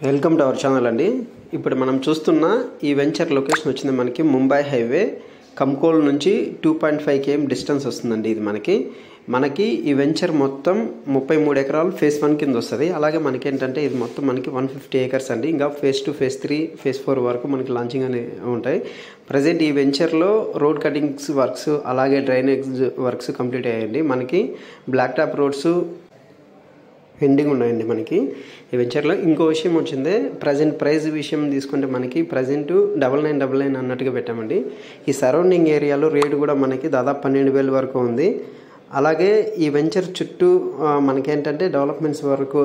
Welcome to our channel అండి. ఇప్పుడు మనం చూస్తున్న ఈ వెంచర్ లొకేషన్ వచ్చింది మనకి ముంబై హైవే కంకోల్ నుంచి 2.5 km డిస్టెన్స్ వస్తుందండి. ఇది మనకి ఈ వెంచర్ మొత్తం 33 ఎకరాలు ఫేజ్ 1 కింద వస్తుంది. అలాగే మనకి ఏంటంటే ఇది మొత్తం మనకి 150 acres అండి. ఇంకా ఫేజ్ 2 ఫేజ్ 3 ఫేజ్ 4 వరకు మనకి లాంచింగ్ అనేవి ఉంటాయి. ప్రజెంట్ ఈ వెంచర్లో రోడ్ కటింగ్స్ వర్క్స్ అలాగే డ్రైనేజ్ వర్క్స్ కంప్లీట్ అయ్యాయండి. మనకి బ్లాక్ టాప్ రోడ్స్ పెండింగ్ ఉన్నాయండి మనకి ఈ వెంచర్లో. ఇంకో విషయం వచ్చింది, ప్రజెంట్ ప్రైస్ విషయం తీసుకుంటే మనకి ప్రజెంట్ 9999 అన్నట్టుగా పెట్టామండి. ఈ సరౌండింగ్ ఏరియాలో రేటు కూడా మనకి దాదాపు 12,000 వరకు ఉంది. అలాగే ఈ వెంచర్ చుట్టూ మనకేంటంటే డెవలప్మెంట్స్ వరకు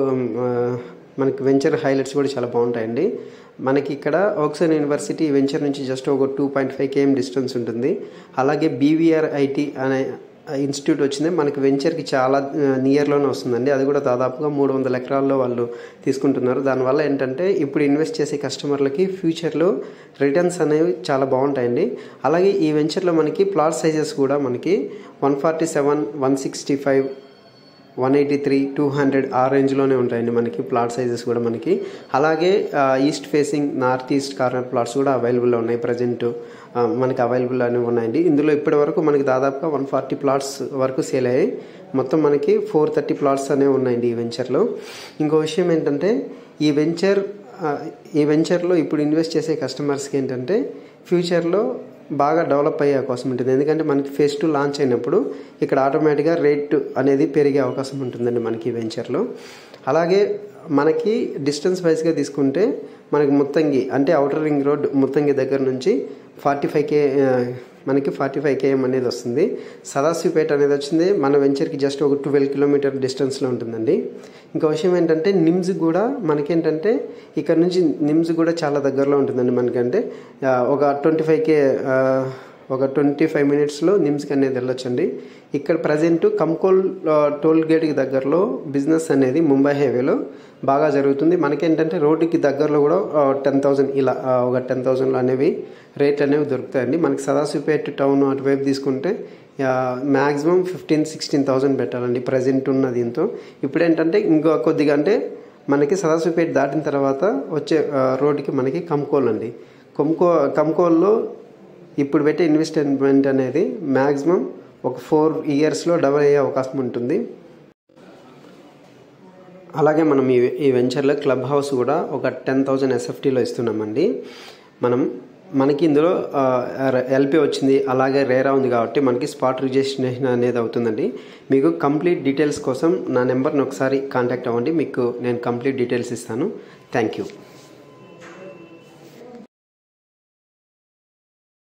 మనకి వెంచర్ హైలైట్స్ కూడా చాలా బాగుంటాయండి. మనకి ఇక్కడ ఆక్స్ఫర్డ్ యూనివర్సిటీ వెంచర్ నుంచి జస్ట్ ఒక 2.5 km డిస్టెన్స్ ఉంటుంది. అలాగే BVRIT అనే ఇన్స్టిట్యూట్ వచ్చింది మనకి వెంచర్కి చాలా నియర్లోనే వస్తుందండి. అది కూడా దాదాపుగా 300 ఎకరాల్లో వాళ్ళు తీసుకుంటున్నారు. దానివల్ల ఏంటంటే ఇప్పుడు ఇన్వెస్ట్ చేసే కస్టమర్లకి ఫ్యూచర్లో రిటర్న్స్ అనేవి చాలా బాగుంటాయండి. అలాగే ఈ వెంచర్లో మనకి ప్లాట్ సైజెస్ కూడా మనకి 147, 165, 183, 200 ఆ రేంజ్లోనే ఉంటాయండి మనకి ప్లాట్ సైజెస్ కూడా మనకి. అలాగే east facing north east corner plots కూడా అవైలబుల్లో ఉన్నాయి. ప్రజెంట్ మనకి అవైలబుల్ అనేవి ఉన్నాయండి. ఇందులో ఇప్పటి వరకు మనకి దాదాపుగా 140 ప్లాట్స్ వరకు సేల్ అయ్యాయి. మొత్తం మనకి 430 ప్లాట్స్ అనేవి ఉన్నాయండి ఈ వెంచర్లో. ఇంకో విషయం ఏంటంటే ఈ వెంచర్లో ఇప్పుడు ఇన్వెస్ట్ చేసే కస్టమర్స్కి ఏంటంటే ఫ్యూచర్లో బాగా డెవలప్ అయ్యే అవకాశం ఉంటుంది. ఎందుకంటే మనకి ఫేజ్ 2 లాంచ్ అయినప్పుడు ఇక్కడ ఆటోమేటిక్గా రేట్ అనేది పెరిగే అవకాశం ఉంటుందండి మనకి ఈ వెంచర్లో. అలాగే మనకి డిస్టెన్స్ వైజ్గా తీసుకుంటే మనకి ముత్తంగి అంటే ఔటర్ రింగ్ రోడ్ ముత్తంగి దగ్గర నుంచి 45 km అనేది వస్తుంది. సదాశివపేట అనేది వచ్చింది మన వెంచర్కి జస్ట్ ఒక 12 km డిస్టెన్స్లో ఉంటుందండి. ఇంకో విషయం ఏంటంటే నిమ్స్ కూడా మనకేంటంటే ఇక్కడ నుంచి నిమ్స్ కూడా చాలా దగ్గరలో ఉంటుందండి. మనకంటే ఒక 25 minutesలో నిమ్స్కి అనేది వెళ్ళొచ్చండి. ఇక్కడ ప్రజెంట్ కంకోల్ టోల్ గేట్కి దగ్గరలో బిజినెస్ అనేది ముంబై హైవేలో బాగా జరుగుతుంది. మనకేంటంటే రోడ్డుకి దగ్గరలో కూడా 10,000 ఇలా ఒక 10,000 అనేవి రేట్ అనేవి దొరుకుతాయండి. మనకి సదాశివపేట టౌన్ అటువైపు తీసుకుంటే మ్యాక్సిమం 15,000-16,000 పెట్టాలండి ప్రజెంట్ ఉన్న దీంతో. ఇప్పుడు ఏంటంటే ఇంకో కొద్దిగా అంటే మనకి సదాశివపేట దాటిన తర్వాత వచ్చే రోడ్డుకి మనకి కంకోల్ అండి. కంకోల్లో ఇప్పుడు పెట్టే ఇన్వెస్ట్మెంట్ అనేది మ్యాక్సిమం ఒక 4 yearsలో డబల్ అయ్యే అవకాశం ఉంటుంది. అలాగే మనం ఈ వెంచర్లో క్లబ్ హౌస్ కూడా ఒక 10,000 SFTలో ఇస్తున్నామండి. మనకి ఇందులో LP వచ్చింది, అలాగే రేరా ఉంది కాబట్టి మనకి స్పాట్ రిజిస్ట్రేషన్ అనేది అవుతుందండి. మీకు కంప్లీట్ డీటెయిల్స్ కోసం నా నెంబర్ని ఒకసారి కాంటాక్ట్ అవ్వండి, మీకు నేను కంప్లీట్ డీటెయిల్స్ ఇస్తాను. Thank you.